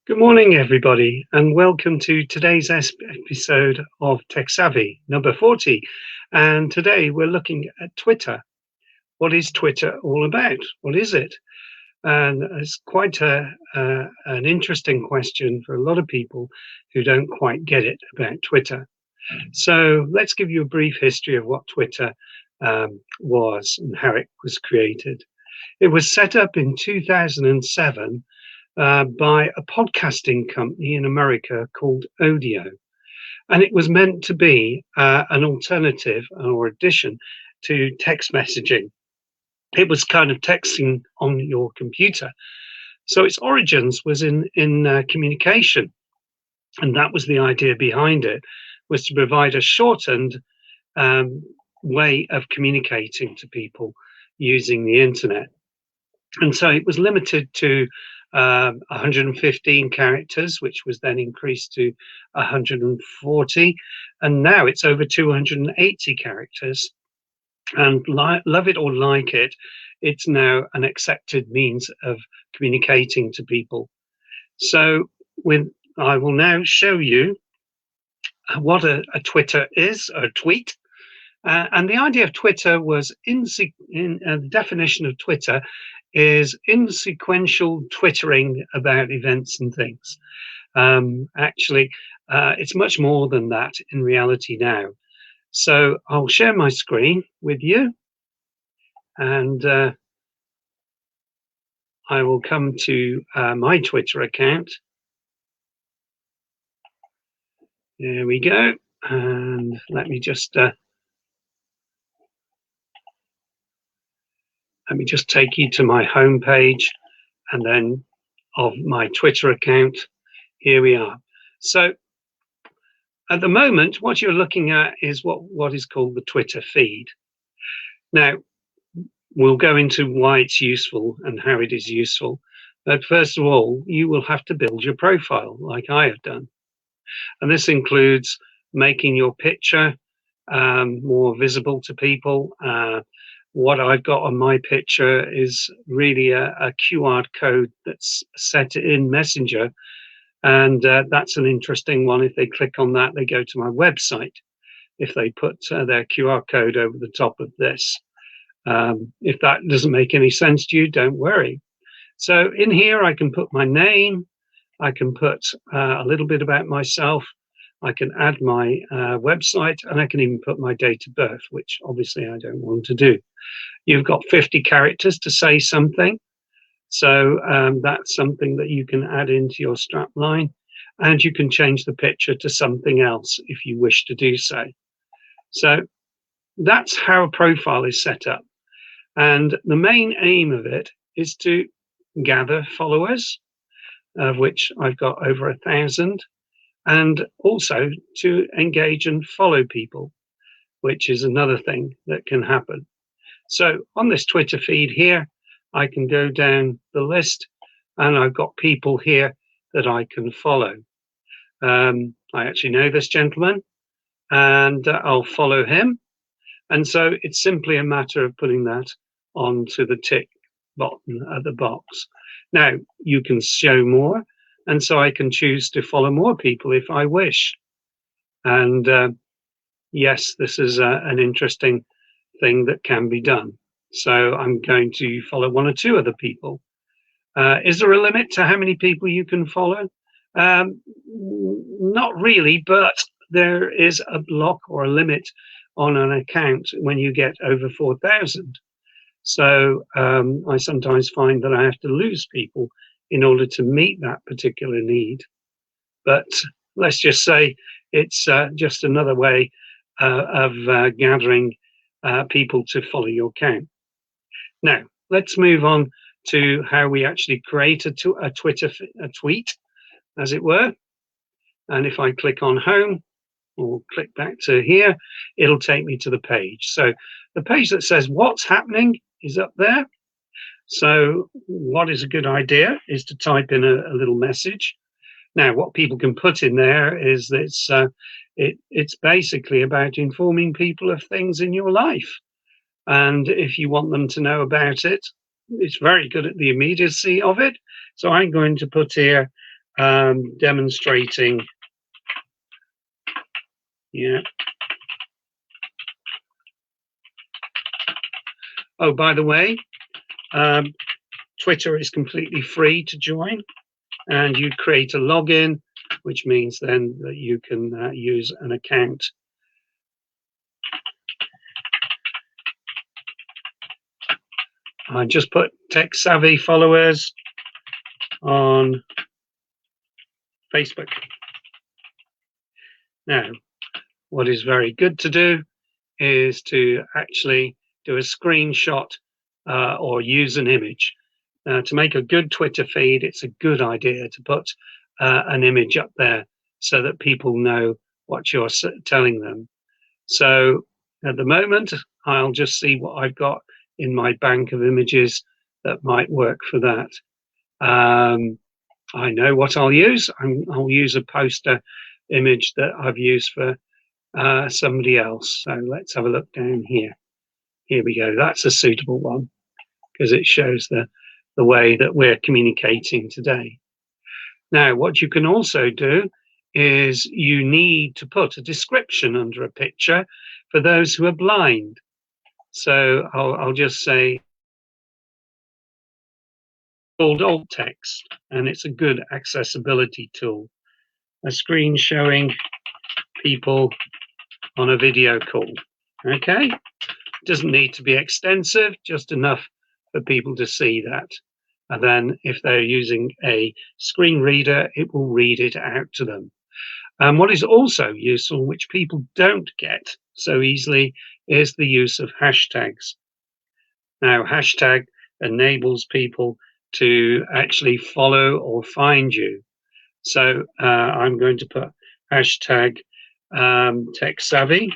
Good morning, everybody, and welcome to today's episode of Techsavvy, number 40. And today we're looking at Twitter. What is Twitter all about? What is it? And it's quite an interesting question for a lot of people who don't quite get it about Twitter. So let's give you a brief history of what Twitter was and how it was created. It was set up in 2007 by a podcasting company in America called Audio. And it was meant to be an alternative or addition to text messaging. It was kind of texting on your computer. So its origins was in communication. And that was the idea behind it, was to provide a shortened um, way of communicating to people using the internet. And so it was limited to 115 characters, which was then increased to 140. And now it's over 280 characters. And love it or like it, it's now an accepted means of communicating to people. So I will now show you what a Twitter is, a tweet. And the idea of Twitter was the definition of Twitter is insequential twittering about events and things. Actually, it's much more than that in reality now. So I'll share my screen with you, and I will come to my Twitter account. There we go. And let me just take you to my home page, and then of my Twitter account. Here we are. So at the moment, what you're looking at is what is called the Twitter feed. Now, we'll go into why it's useful and how it is useful. But first of all, you will have to build your profile like I have done. And this includes making your picture more visible to people. What I've got on my picture is really a QR code that's set in Messenger. And that's an interesting one. If they click on that, they go to my website. If they put their QR code over the top of this. If that doesn't make any sense to you, don't worry. So in here, I can put my name. I can put a little bit about myself. I can add my website, and I can even put my date of birth, which obviously I don't want to do. You've got 50 characters to say something. So that's something that you can add into your strap line, and you can change the picture to something else if you wish to do so. So that's how a profile is set up. And the main aim of it is to gather followers, of which I've got over 1,000, and also to engage and follow people, which is another thing that can happen. So on this Twitter feed here, I can go down the list, and I've got people here that I can follow. I actually know this gentleman, and I'll follow him. And so it's simply a matter of putting that onto the tick button at the box. Now you can show more, and so I can choose to follow more people if I wish. And yes, this is an interesting thing that can be done. So I'm going to follow one or two other people. Is there a limit to how many people you can follow? Not really, but there is a block or a limit on an account when you get over 4,000. So I sometimes find that I have to lose people in order to meet that particular need. But let's just say it's just another way of gathering people to follow your account. Now, let's move on to how we actually create a tweet, as it were. And if I click on home or click back to here, it'll take me to the page. So the page that says what's happening is up there. So what is a good idea is to type in a little message. Now, what people can put in there is that it's basically about informing people of things in your life. And if you want them to know about it, it's very good at the immediacy of it. So I'm going to put here, demonstrating, yeah. Oh, by the way, Twitter is completely free to join, and you create a login, which means then that you can use an account. I just put Techsavvy followers on Facebook. Now, what is very good to do is to actually do a screenshot or use an image. To make a good Twitter feed, it's a good idea to put an image up there so that people know what you're telling them. So at the moment, I'll just see what I've got in my bank of images that might work for that. I know what I'll use. I'll use a poster image that I've used for somebody else. So let's have a look down here. Here we go. That's a suitable one because it shows the way that we're communicating today. Now, what you can also do is you need to put a description under a picture for those who are blind. So I'll just say called alt text, and it's a good accessibility tool. A screen showing people on a video call. Okay, doesn't need to be extensive, just enough for people to see that. And then if they're using a screen reader, it will read it out to them. And what is also useful, which people don't get so easily, is the use of hashtags. Now, hashtag enables people to actually follow or find you. So I'm going to put hashtag Techsavvy.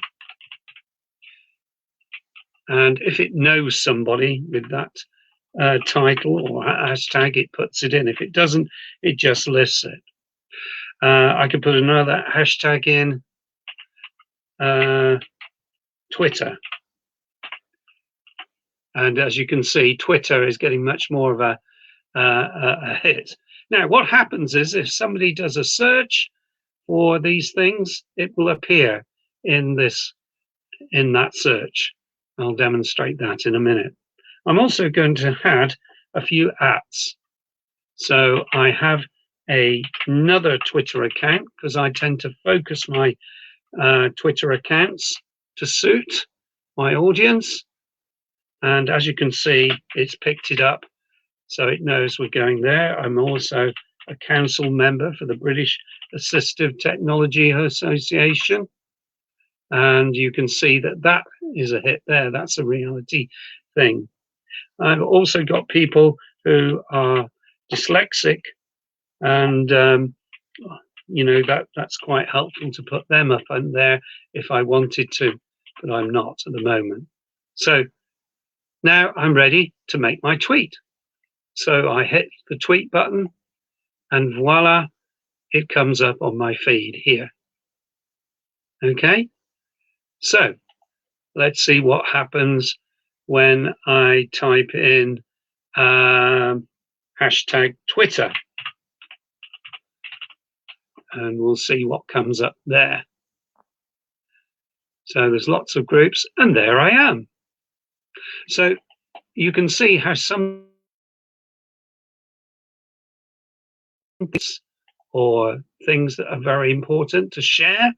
And if it knows somebody with that title or hashtag, it puts it in. If it doesn't, it just lists it. I could put another hashtag in, Twitter. And as you can see, Twitter is getting much more of a hit. Now, what happens is if somebody does a search for these things, it will appear in that search. I'll demonstrate that in a minute. I'm also going to add a few @s. So I have another Twitter account because I tend to focus my Twitter accounts to suit my audience. And as you can see, it's picked it up. So it knows we're going there. I'm also a council member for the British Assistive Technology Association. And you can see that that is a hit there. That's a reality thing. I've also got people who are dyslexic, and you know, that's quite helpful to put them up on there if I wanted to, but I'm not at the moment. So now I'm ready to make my tweet. So I hit the tweet button and voila, it comes up on my feed here. Okay, so let's see what happens when I type in hashtag Twitter. And we'll see what comes up there. So there's lots of groups, and there I am. So you can see how some or things that are very important to share,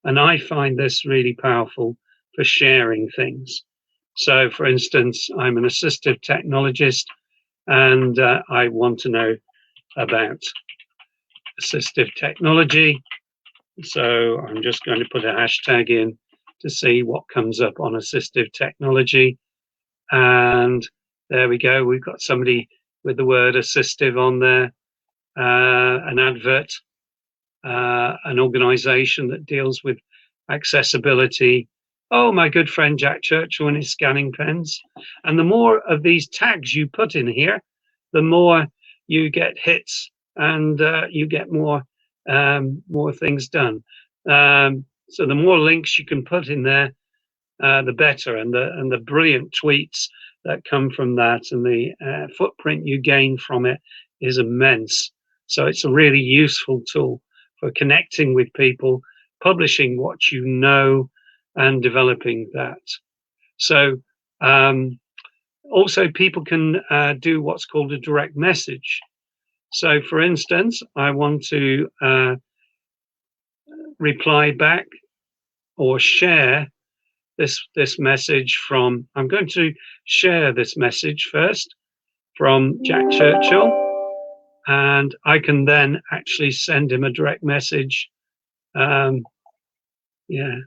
and I find this really powerful for sharing things. So for instance, I'm an assistive technologist, and I want to know about assistive technology. So I'm just going to put a hashtag in to see what comes up on assistive technology. And there we go. We've got somebody with the word assistive on there, an advert, an organization that deals with accessibility. Oh, my good friend Jack Churchill and his scanning pens. And the more of these tags you put in here, the more you get hits and you get more things done. So the more links you can put in there, the better. And the brilliant tweets that come from that and the footprint you gain from it is immense. So it's a really useful tool for connecting with people, publishing what you know, and developing that. So also people can do what's called a direct message. So for instance, I want to reply back or share this message from, I'm going to share this message first from Jack Churchill, and I can then actually send him a direct message. Yeah,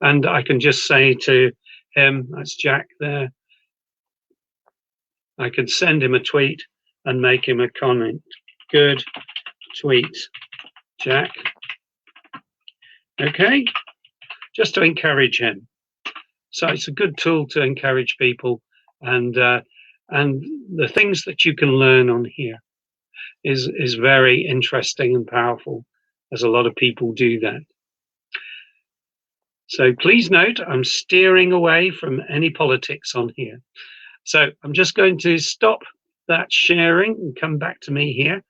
and I can just say to him, that's Jack there, I could send him a tweet and make him a comment. Good tweet, Jack. Okay, just to encourage him. So it's a good tool to encourage people, and the things that you can learn on here is very interesting and powerful, as a lot of people do that. So please note, I'm steering away from any politics on here. So I'm just going to stop that sharing and come back to me here.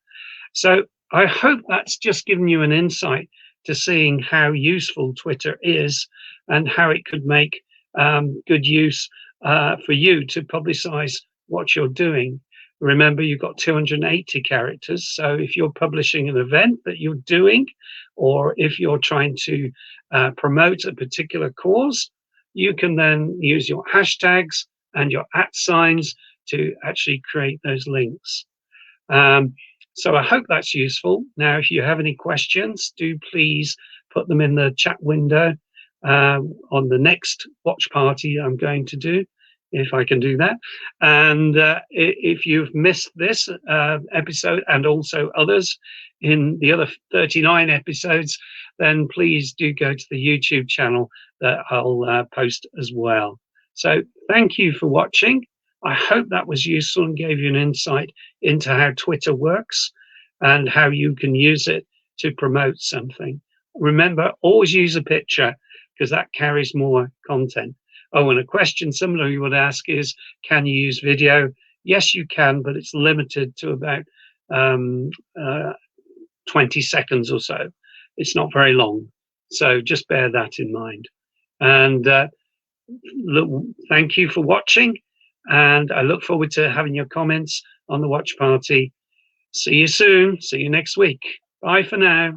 So I hope that's just given you an insight to seeing how useful Twitter is and how it could make good use for you to publicize what you're doing. Remember, you've got 280 characters. So if you're publishing an event that you're doing, or if you're trying to promote a particular cause, you can then use your hashtags and your @signs to actually create those links. So I hope that's useful. Now, if you have any questions, do please put them in the chat window on the next watch party I'm going to do, if I can do that. And if you've missed this episode and also others in the other 39 episodes, then please do go to the YouTube channel that I'll post as well. So thank you for watching. I hope that was useful and gave you an insight into how Twitter works and how you can use it to promote something. Remember, always use a picture, because that carries more content. Oh, and a question similar you would ask is, can you use video? Yes, you can, but it's limited to about 20 seconds or so. It's not very long. So just bear that in mind. And look, thank you for watching. And I look forward to having your comments on the watch party. See you soon. See you next week. Bye for now.